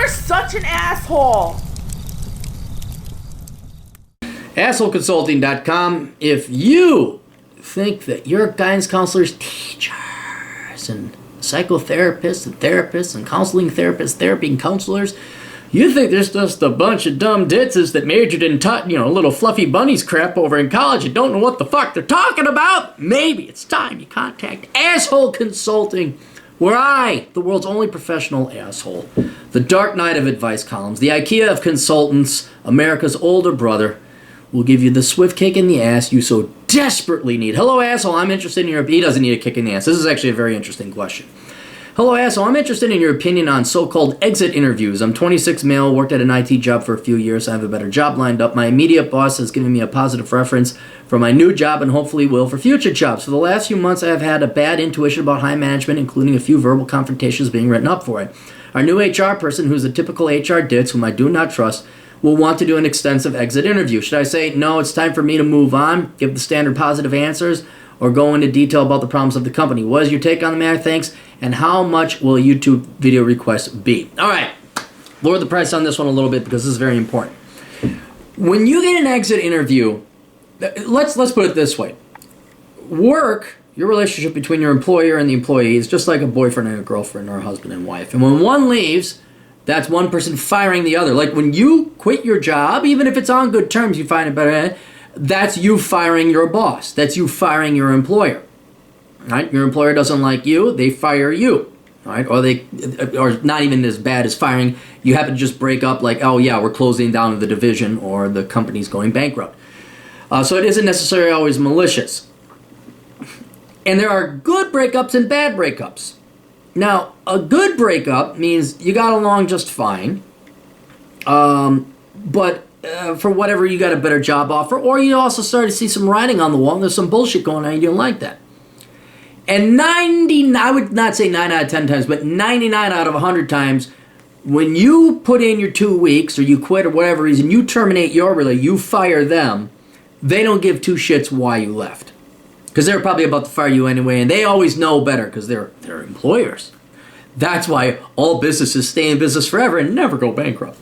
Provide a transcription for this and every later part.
You're such an asshole. AssholeConsulting.com. If you think that your guidance counselors, teachers, and psychotherapists and therapists and counseling therapists, therapy and counselors, you think there's just a bunch of dumb ditzes that majored in little fluffy bunnies crap over in college and don't know what the fuck they're talking about? Maybe it's time you contact Asshole Consulting, where I, the world's only professional asshole, the Dark Knight of advice columns, the IKEA of consultants, America's older brother, will give you the swift kick in the ass you so desperately need. Hello, asshole, I'm interested in your... He doesn't need a kick in the ass. This is actually a very interesting question. Hello, asshole, I'm interested in your opinion on so-called exit interviews. I'm 26 male, worked at an IT job for a few years. I have a better job lined up. My immediate boss has given me a positive reference for my new job and hopefully will for future jobs. For the last few months, I have had a bad intuition about high management, including a few verbal confrontations being written up for it. Our new HR person, who's a typical HR ditz, whom I do not trust, will want to do an extensive exit interview. Should I say, no, it's time for me to move on, give the standard positive answers, or go into detail about the problems of the company? What is your take on the matter? Thanks. And how much will a YouTube video request be? All right, lower the price on this one a little bit because this is very important. When you get an exit interview, let's put it this way. Work, your relationship between your employer and the employee is just like a boyfriend and a girlfriend or a husband and wife. And when one leaves, that's one person firing the other. Like when you quit your job, even if it's on good terms, you find it better, that's you firing your boss. That's you firing your employer. Right? Your employer doesn't like you, they fire you. Right? Or not even as bad as firing. You happen to just break up like, oh yeah, we're closing down the division or the company's going bankrupt. So it isn't necessarily always malicious. And there are good breakups and bad breakups. Now, a good breakup means you got along just fine, but for whatever, you got a better job offer, or you also started to see some writing on the wall, and there's some bullshit going on, you didn't like that. And I would not say 9 out of 10 times, but 99 out of 100 times, when you put in your 2 weeks, or you quit or whatever reason, you terminate your relationship, you fire them, they don't give two shits why you left. Because they're probably about to fire you anyway, and they always know better because they're employers. That's why all businesses stay in business forever and never go bankrupt.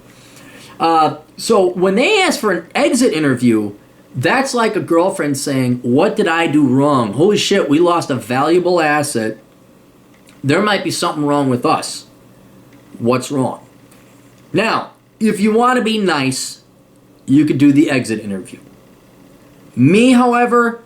So when they ask for an exit interview, that's like a girlfriend saying, what did I do wrong? Holy shit, we lost a valuable asset. There might be something wrong with us. What's wrong? Now, if you want to be nice, you could do the exit interview. Me, however,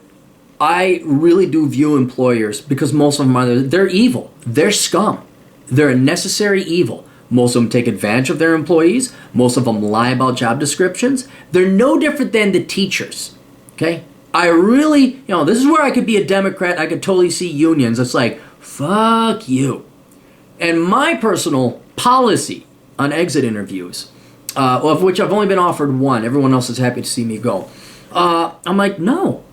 I really do view employers, because most of them they're evil. They're scum. They're a necessary evil. Most of them take advantage of their employees. Most of them lie about job descriptions. They're no different than the teachers. Okay? I really, this is where I could be a Democrat. I could totally see unions. It's like, fuck you. And my personal policy on exit interviews, of which I've only been offered one. Everyone else is happy to see me go. I'm like, no.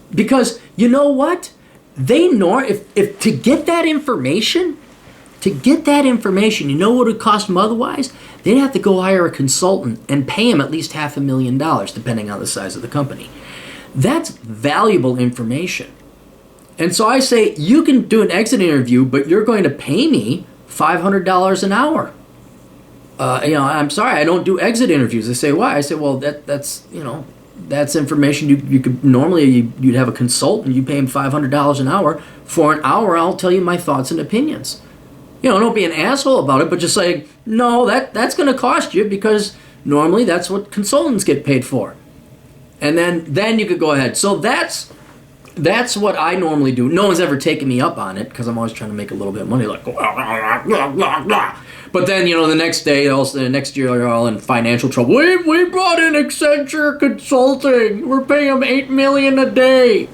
Because you know what? They know if to get that information, you know what it would cost them otherwise? They'd have to go hire a consultant and pay him at least $500,000, depending on the size of the company. That's valuable information. And so I say, you can do an exit interview, but you're going to pay me $500 an hour. I'm sorry, I don't do exit interviews. They say, why? I say, well, that's information you could normally, you'd have a consultant, you pay him $500 an hour. For an hour, I'll tell you my thoughts and opinions. Don't be an asshole about it, but just say, no, that's going to cost you, because normally that's what consultants get paid for. And then you could go ahead. So that's what I normally do. No one's ever taken me up on it, because I'm always trying to make a little bit of money, like, blah, blah, blah, blah. But then, the next day, the next year, you're all in financial trouble. We brought in Accenture Consulting. We're paying them $8 million a day.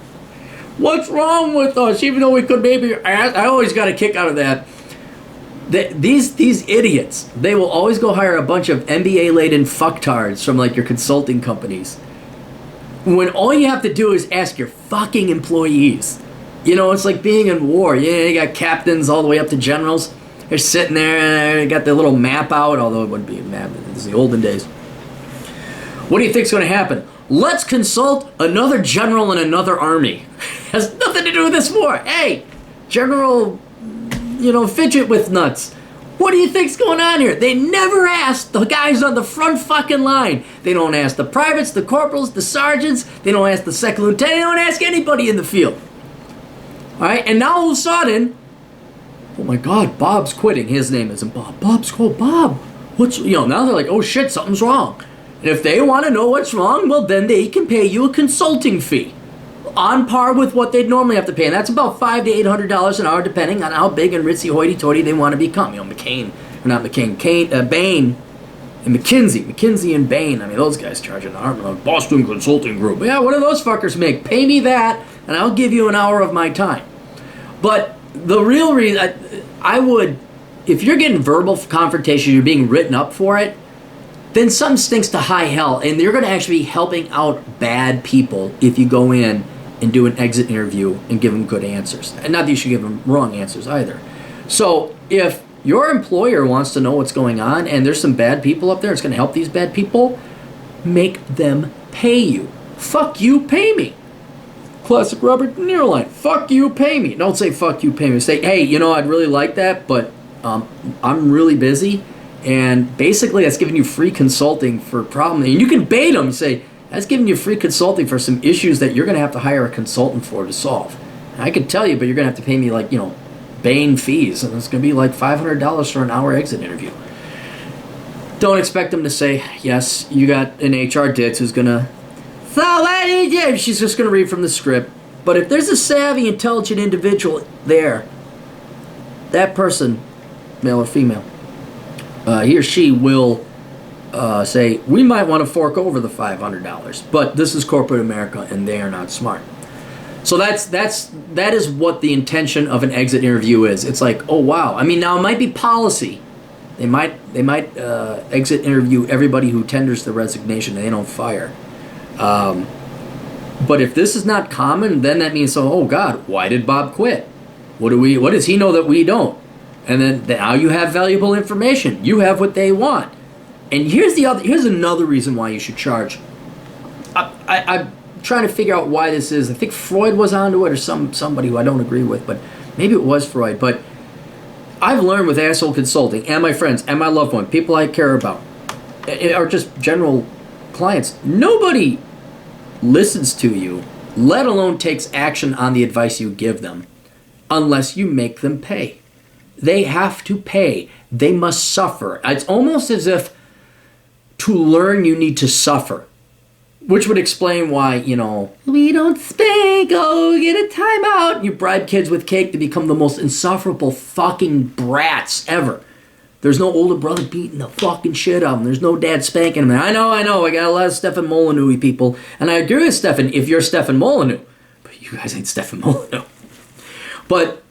What's wrong with us? Even though we could maybe ask, I always got a kick out of that. These idiots, they will always go hire a bunch of MBA-laden fucktards from like your consulting companies, when all you have to do is ask your fucking employees. It's like being in war. You got captains all the way up to generals. They're sitting there and they got their little map out, although it wouldn't be a map. This is the olden days. What do you think's going to happen? Let's consult another general in another army. Has nothing to do with this war. Hey, General, fidget with nuts. What do you think's going on here? They never ask the guys on the front fucking line. They don't ask the privates, the corporals, the sergeants. They don't ask the second lieutenant. They don't ask anybody in the field. All right, and now all of a sudden, oh my God, Bob's quitting. His name isn't Bob. Bob's called Bob. What's, now they're like, oh shit, something's wrong. And if they want to know what's wrong, well, then they can pay you a consulting fee on par with what they'd normally have to pay. And that's about $500 to $800 an hour, depending on how big and ritzy hoity-toity they want to become. Bain and McKinsey and Bain. I mean, those guys charge an arm. Like Boston Consulting Group. Yeah, what do those fuckers make? Pay me that, and I'll give you an hour of my time. But the real reason, I would, if you're getting verbal confrontation, you're being written up for it, then something stinks to high hell, and you're going to actually be helping out bad people if you go in and do an exit interview and give them good answers. And not that you should give them wrong answers either. So if your employer wants to know what's going on and there's some bad people up there, it's going to help these bad people, make them pay you. Fuck you, pay me. Classic Robert De Niro line. Fuck you, pay me. Don't say fuck you, pay me. Say, hey, I'd really like that, but I'm really busy. And basically that's giving you free consulting for a problem. And you can bait them. You say, that's giving you free consulting for some issues that you're going to have to hire a consultant for to solve. And I can tell you, but you're going to have to pay me like, Bain fees. And it's going to be like $500 for an hour exit interview. Don't expect them to say, yes, you got an HR ditz who's going to, she's just going to read from the script. But if there's a savvy, intelligent individual there, that person, male or female, he or she will say, we might want to fork over the $500, but this is corporate America and they are not smart. So that is what the intention of an exit interview is. It's like, oh wow. I mean, now it might be policy. They might exit interview everybody who tenders the resignation and they don't fire. But if this is not common, then that means, oh God, why did Bob quit? What does he know that we don't? And then now you have valuable information. You have what they want. And here's another reason why you should charge. I'm trying to figure out why this is. I think Freud was onto it, or somebody who I don't agree with, but maybe it was Freud. But I've learned with Asshole Consulting and my friends and my loved one, people I care about, or just general clients, nobody listens to you, let alone takes action on the advice you give them, unless you make them pay. They have to pay. They must suffer. It's almost as if to learn you need to suffer, which would explain why, we don't spank, get a timeout. You bribe kids with cake to become the most insufferable fucking brats ever. There's no older brother beating the fucking shit out of them. There's no dad spanking them. I know. I got a lot of Stefan Molyneux people. And I agree with Stefan if you're Stefan Molyneux. But you guys ain't Stefan Molyneux. But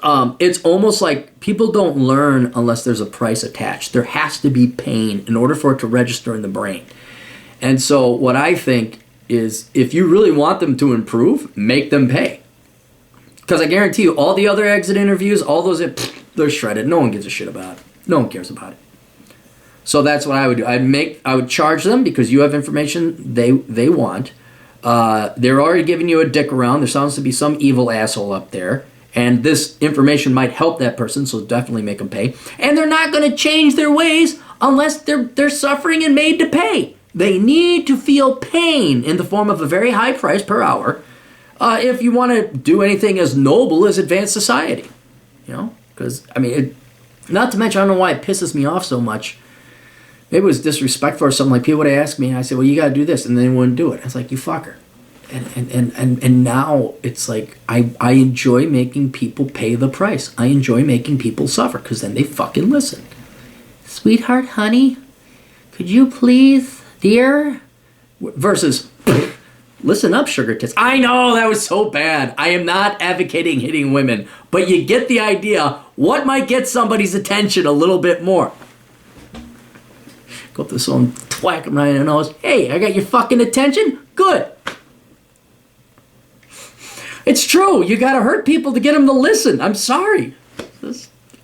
it's almost like people don't learn unless there's a price attached. There has to be pain in order for it to register in the brain. And so what I think is if you really want them to improve, make them pay. Because I guarantee you, all the other exit interviews, all those, they're shredded. No one gives a shit about it. No one cares about it. So that's what I would do. I would charge them because you have information they want. They're already giving you a dick around. There sounds to be some evil asshole up there. And this information might help that person, so definitely make them pay. And they're not going to change their ways unless they're suffering and made to pay. They need to feel pain in the form of a very high price per hour if you want to do anything as noble as advanced society. Because, not to mention, I don't know why it pisses me off so much. Maybe it was disrespectful or something. Like, people would ask me, and I said, well, you got to do this, and they wouldn't do it. I was like, you fucker. And now it's like I enjoy making people pay the price. I enjoy making people suffer because then they fucking listen. Sweetheart, honey, could you please, dear? Versus, listen up, sugar tits. I know that was so bad. I am not advocating hitting women, but you get the idea. What might get somebody's attention a little bit more? Go up to someone, thwack him right in the nose. Hey, I got your fucking attention? Good. It's true. You got to hurt people to get them to listen. I'm sorry.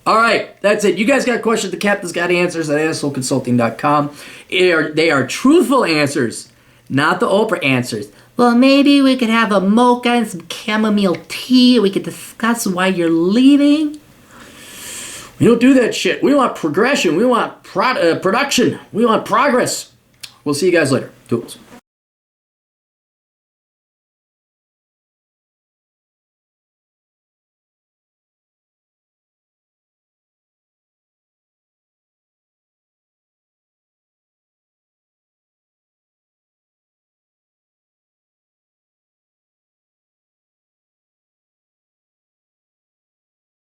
All right. That's it. You guys got questions? The captain's got answers at assholeconsulting.com. They are truthful answers, not the Oprah answers. Well, maybe we could have a mocha and some chamomile tea. We could discuss why you're leaving. We don't do that shit. We want progression. We want production. We want progress. We'll see you guys later. Toodles.